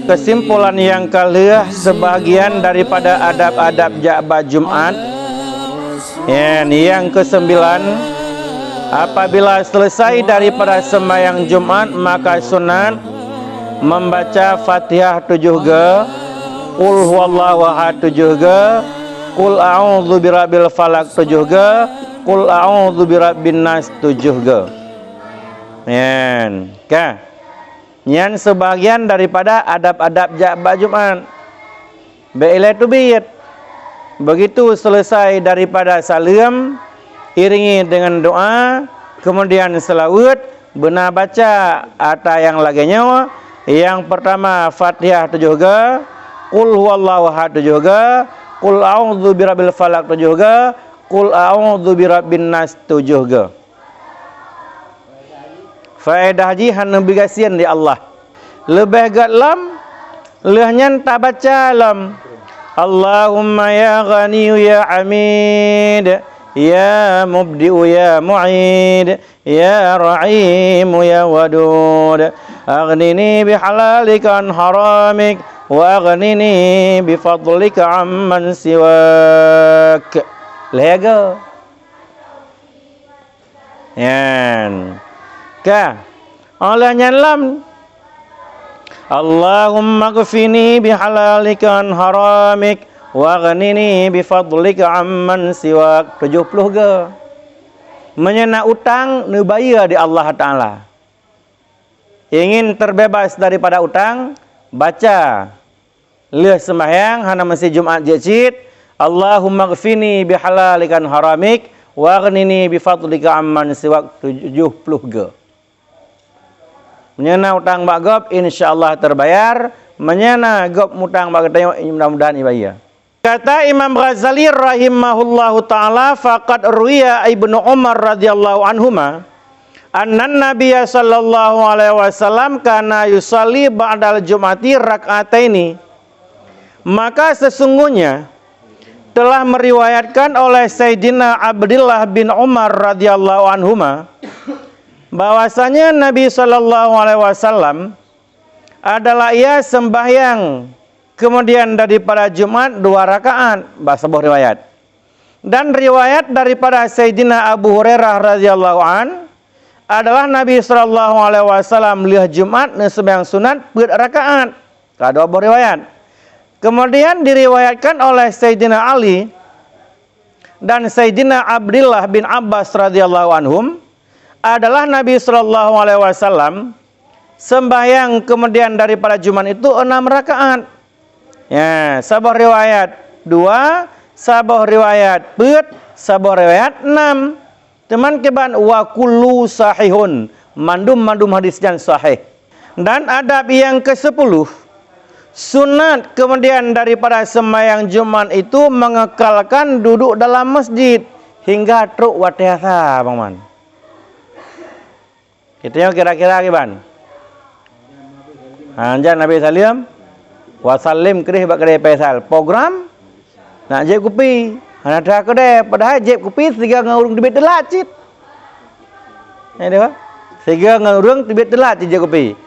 Kesimpulan yang kelih, sebagian daripada adab-adab Ja'bah Jumat. Yang kesembilan, apabila selesai daripada sembahyang Jumat, maka sunat membaca Fatihah 7 ge, Qul huwallahu ahad 7 ge, Qul a'udzu birabbil falaq 7 ge, Qul a'udzu birabbin nas 7 ge. Yang sebagian daripada adab-adab Ja'bah Jumat. Baiklah tu biyat. Begitu selesai daripada salam, iringi dengan doa, kemudian selawat, benar baca atau yang laginya. Yang pertama Fatihah 7 ge, Qul huwallahu ahad 7 ge, Qul a'udzu birabbil falaq 7 ge, Qul a'udzu birabbin nas 7 ge. Faedah haji hana bigasian di Allah. Lebih gat lam, lehnya tak baca lam. Allahumma ya ghani ya hamid, ya mubdi'u ya mu'id, ya ra'im ya wadud, aghnini bihalalika an haramik, wa aghnini bifadlika amman siwak. Lega. Allah nyalam. Allahumma gfini bihalalika an haramik, wa aghnini bifadlika amman siwak. 70 ge. Menyena utang nu bayar di Allah Ta'ala. Ingin terbebas daripada utang, baca leh sembahyang hana masih Jumat jecit, Allahumma gfini bihalalika an haramik, wa aghnini bifadlika amman siwak. 70 ge. Menyana utang bak gop insyaallah terbayar, menyana gop mutang bak tengok mudah-mudahan ibayar. Kata Imam Ghazali rahimahullahu taala, faqad ruwiya Ibnu Umar radhiyallahu anhuma anna Nabiy sallallahu alaihi wasallam kana yusalli ba'dal jum'ati rak'ataini. Maka sesungguhnya telah meriwayatkan oleh Sayyidina Abdullah bin Umar radhiyallahu anhuma bahwasanya Nabi sallallahu alaihi wasallam adalah ia sembahyang kemudian daripada Jumat 2 rakaat, sebuah riwayat. Dan riwayat daripada Sayyidina Abu Hurairah radhiyallahu an adalah Nabi sallallahu alaihi wasallam lihat Jumat sembahyang sunat 4 rakaat. Ada dua riwayat. Kemudian diriwayatkan oleh Sayyidina Ali dan Sayyidina Abdullah bin Abbas radhiyallahu anhum adalah Nabi sallallahu alaihi wasallam sembahyang kemudian daripada Jumat itu 6 rakaat. Ya, sebuah riwayat 2, sebuah riwayat 4, sebuah riwayat 6. Teman keban wa kullu sahihun, mandum hadis yang sahih. Dan adab yang ke-10, sunat kemudian daripada sembahyang Jumat itu mengekalkan duduk dalam masjid hingga truk watihasa, Bang Man. Kita kira-kira gimana? Anjan Nabi Salim wasallim kerih bak kedai Faisal. Program nak jeb kopi. Ada kedai padahal jeb kopi 3 ngurung debit telat cit. Ada 3 ngurung debit telat jeb kopi.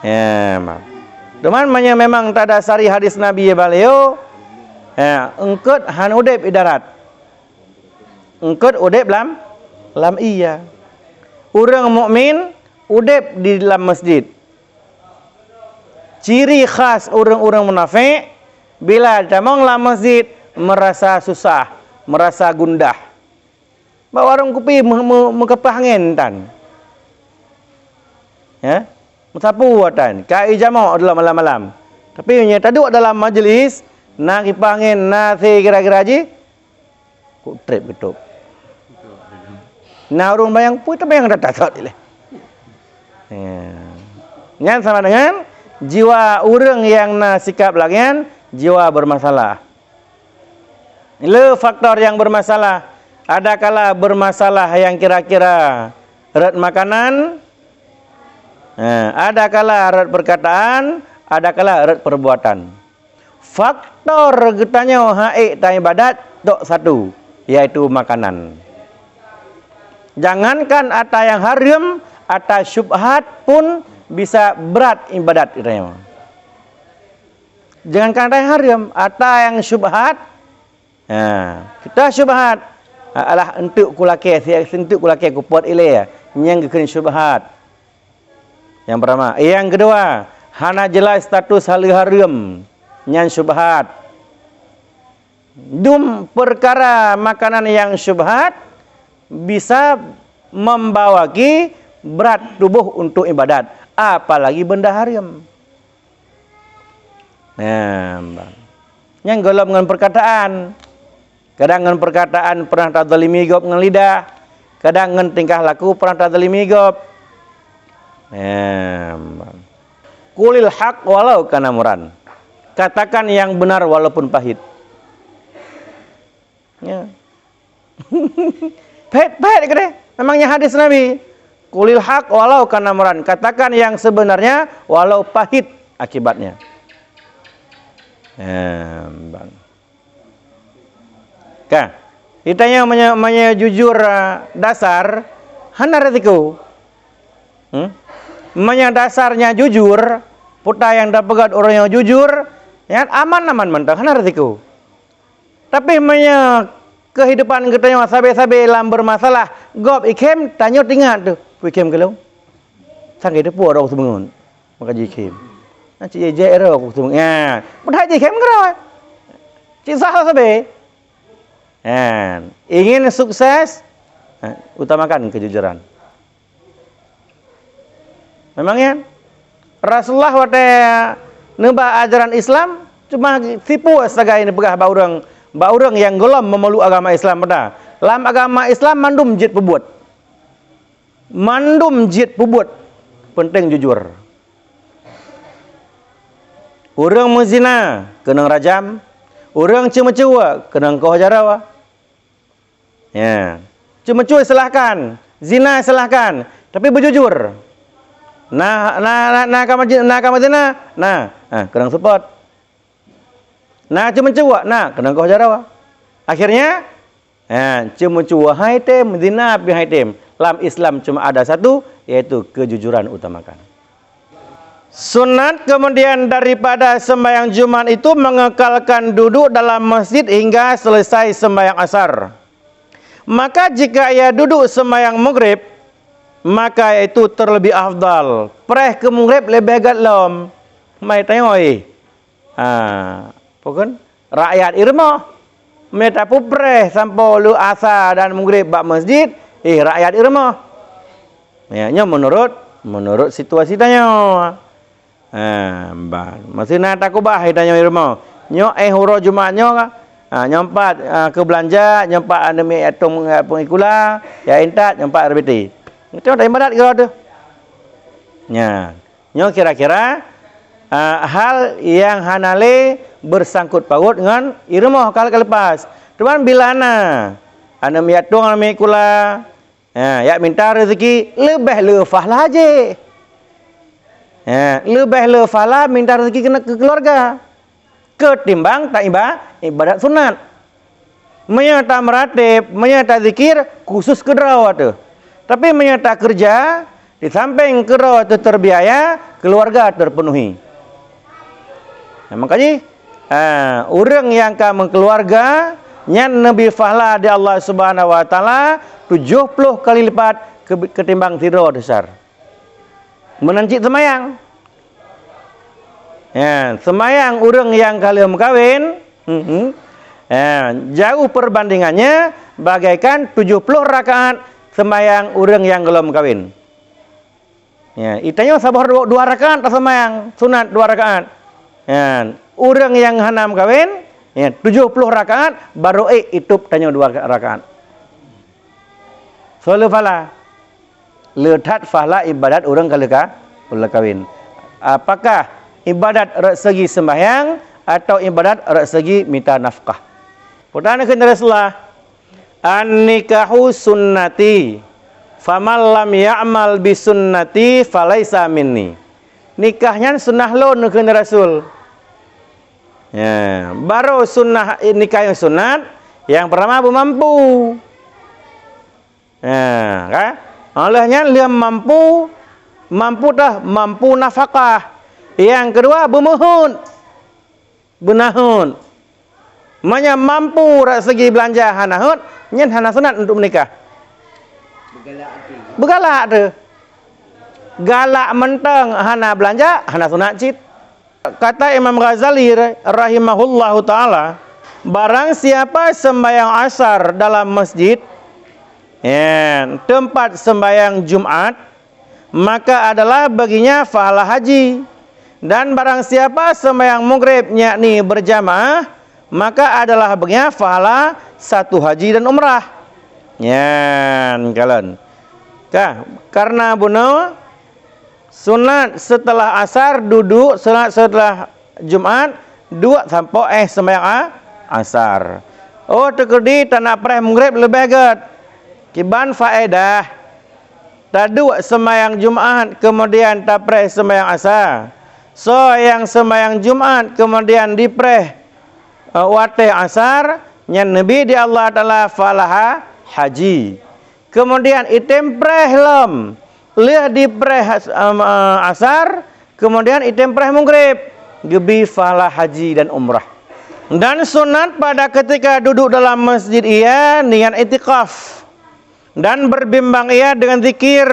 Ya, mak. Teman memang tak ada sari hadis Nabi beliau. Ya, engkut han udep idarat. Engkut udep lam iya. Orang mukmin udep di dalam masjid. Ciri khas orang-orang munafik bila damang dalam masjid merasa susah, merasa gundah. Bawa warung kopi mengepah angin tan. Ya, mutapu tan. Kai jamak dalam malam-malam. Tapi nya taduk dalam majlis nak kipah angin nasi kira-kira ji. Kok trip betul. Nah orang bayang pun tak bayang tak dileh. Yang sama dengan jiwa orang yang sikap lagian jiwa bermasalah. Ini faktor yang bermasalah. Ada kala bermasalah yang kira-kira rat makanan, ada kala rat perkataan, ada kala rat perbuatan. Faktor getanya haik dan ibadat tok satu, yaitu makanan. Jangankan ada yang haram, ada syubhat pun bisa berat ibadat katanya. Jangan kata haram, atau yang syubhat. Kita syubhat. Alah entuk kulake, sentuk kulake ku pot ile yang gekeun syubhat. Yang pertama, yang kedua, hana jelas status hal haram, nyan syubhat. Dum perkara makanan yang syubhat bisa membawa berat tubuh untuk ibadat, apalagi benda haram. Yang golong dengan perkataan. Kadang dengan perkataan pernah tadzalimi gop dengan lidah, kadang dengan tingkah laku pernah tadzalimi gop. Kulil haq walau kana muran. Katakan yang benar walaupun pahit. Ya. Pahit kene. Memangnya hadis Nabi. Kulil haq walau kana muran. Katakan yang sebenarnya walau pahit akibatnya. Itanya jujur dasar hana resiko. Dasarnya jujur, puta yang dapat orang yang jujur, ya aman mentah hana resiko. Tapi kehidupan kita yang sabe-sabe lam bermasalah, gop ikem tanya tinggal tu, ikem kalau sang itu puar aku sebengun, maka ikem. Nanti je aku sebengun, ya, mudah ikem kerana, cisah sabe. Ingin sukses, utamakan kejujuran. Memangnya Rasulullah waktu nembak ajaran Islam cuma tipu sebagai pegah baurang yang golom memeluk agama Islam pada. Dalam agama Islam mandum jid pebut. Penting jujur. Orang menzina kena rajam, orang cuma-cua kena kohjarawa. Ya. Cuma-cua silahkan, zina silahkan, tapi berjujur. Kamu zina, kena support. Cuma-cua, kena kohjarawa. Akhirnya, cuma-cua haitem, zina pi haitem. Dalam Islam cuma ada satu, yaitu kejujuran utamakan. Sunat kemudian daripada sembahyang Jumat itu mengekalkan duduk dalam masjid hingga selesai sembahyang asar. Maka jika ia duduk sembahyang maghrib, maka itu terlebih afdal. Preh ke maghrib lebih agak lom. Mai tengok pokon rakyat irma. Meta pu preh sampai lu asar dan maghrib bak masjid, rakyat irma. Ya, menurut situasi tanya. Masih nak tak kubah tanya irma. Nyo huro Jumat nyo nyompat ke belanja, nyompat demi atom pengikula, ya intat nyompat RBT. Itu ada ibadat kira tu. Ya. Nyo kira-kira hal yang hanale bersangkut paut dengan irma kal lepas. Cuman bila ana miatung ame kula, ya minta rezeki lebih lefah lah je. Lebih lefah lah minta rezeki kena ke keluarga. Ketimbang tak ibadat sunat. Menyata meratib, menyata zikir khusus ke derawa tu. Tapi menyata kerja di samping ke derawa tu terbiaya, keluarga terpenuhi. Makanya orang yang kamu keluarga nyan lebih fahla di Allah Subhanahu wa taala 70 kali lipat ketimbang tidur besar. Menancik semayang. Semayang orang yang kalian kawin, jauh perbandingannya bagaikan 70 rakaat semayang orang yang belum kawin. Itanya sabar 2 rakaat tak semayang, sunat 2 rakaat. Orang yang hanam kawin, 70 rakaat baru itub tanya 2 rakaat. Soal fala, letat fala ibadat orang kalau kawin. Apakah ibadat segi sembahyang atau ibadat segi minta nafkah? Pertanyaan kepada Rasulullah, an-nikahu sunnati, faman lam ya'mal bi sunnati falaisa minni. Nikahnya sunnah lo kepada Rasul. Baru sunnah nikah yang sunat, yang pertama mampu. Olehnya dia mampu mampu dah, mampu nafkah. Yang kedua bermuhun. Benahun. Maknanya mampu dari segi belanja hanahut, nyen hana sunat untuk menikah. Bergalak tu. Galak menteng hana belanja, hana sunat cit. Kata Imam Ghazali rahimahullahu taala, barang siapa sembahyang asar dalam masjid, tempat sembahyang Jumat, maka adalah baginya pahala haji. Dan barang siapa sembahyang maghrib yakni berjamaah, maka adalah baginya pahala satu haji dan umrah. Kalian. Karena bunuh sunat setelah asar duduk, sunat setelah Jumat dua sampai sembahyang asar. Oh terkedi tak nak preh maghrib lebih agak. Kiban faedah. Tadu sembahyang Jumat kemudian tak preh sembahyang asar. So yang sembahyang Jumat kemudian dipreh watih asar, yang Nabi di Allah Taala falaha haji. Kemudian item preh lem, lihat dipreh asar, kemudian item preh maghrib, gebi falah haji dan umrah. Dan sunat pada ketika duduk dalam masjid ia niat itikaf dan berbimbang ia dengan zikir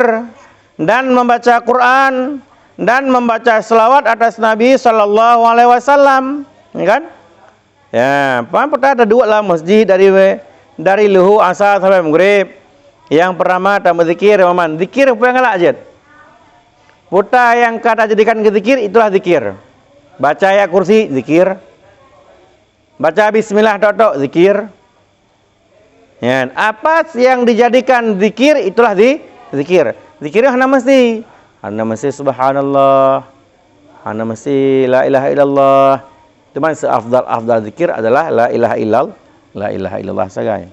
dan membaca Quran dan membaca selawat atas Nabi sallallahu alaihi wasallam, kan? Ya, pernah ada dua lah masjid dari luhu asar sampai maghrib. Yang pertama tambah zikir, maman. Zikir apa yang ngalak aja? Putar yang kata jadikan ke zikir itulah zikir. Baca ayat kursi zikir. Baca bismillah tok zikir. Ya, apa yang dijadikan zikir itulah zikir. Zikirnya hana mesti. Hana mesti subhanallah. Hana mesti la ilaha illallah. Cuman seafdal zikir adalah la ilaha illallah saja.